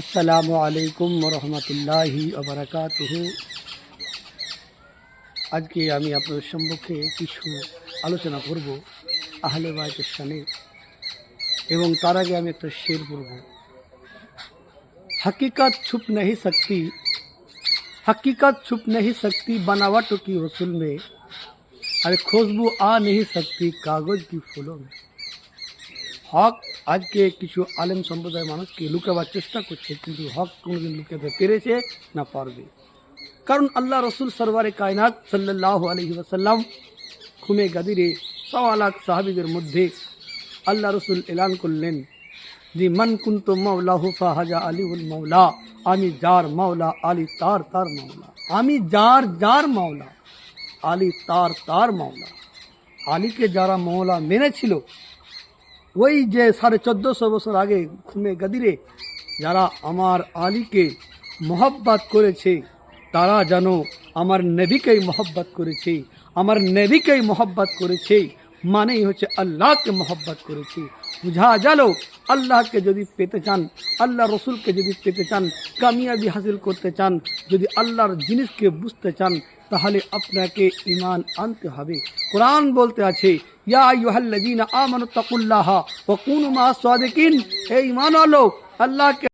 আসসালামু আলাইকুম রহমতুল্লাহি ওবারাকাতুহু। আজকে আমি আপনাদের সম্মুখে কিছু আলোচনা করব আহলে বায়তের শানে, এবং তার আগে আমি একটা শের পড়ব। हकीकत छुप नहीं सकती, हकीकत छुप नहीं सकती बनावटों की रसूल में, अरे खुशबू आ नहीं सकती कागज की फूलों में। হক আজকে কিছু আলেম সম্প্রদায়ের মানুষকে লুকাবার চেষ্টা করছে, কিন্তু হক কোনোদিন লুকাতে পেরেছে না পারবে। কারণ আল্লাহ রসুল সরওয়ারে কায়নাত সাল্লাল্লাহু আলাইহি ওয়াসাল্লাম খুমে গাদিরে 1.25 লাখ সাহাবীদের মধ্যে আল্লাহ রসুল এলান করলেন যে মান কুনতু মাওলাহু ফাহাজা আলিউল মাওলা, আমি যার মাওলা আলী তার তার মাওলা। আমি যার যার মাওলা আলী তার তার মাওলা। আলীকে যারা মাওলা মেনেছিল, ওই যে 1450 বছর আগে খুমে গাদিরে যারা আমার আলীকে মোহাব্বত করেছে, তারা যেন আমার নবীকেই মোহাব্বত করেছে। আমার নবীকেই মোহাব্বত করেছে মানেই হচ্ছে আল্লাহকে মোহাব্বত করেছে। বুঝা গেল, আল্লাহকে যদি পেতে চান, আল্লাহ রসুলকে যদি পেতে চান, কামিয়াবি হাসিল করতে চান, যদি আল্লাহর জিনিসকে বুঝতে চান, তাহলে আপনাকে ঈমান আনতে হবে। কোরআন বলতে আছে, ইয়া আইয়ুহাল্লাযীনা আমানু তাকুল্লাহা ওয়া কুনু মা'আস সাদিকিন। এই ঈমান আলো, আল্লাহকে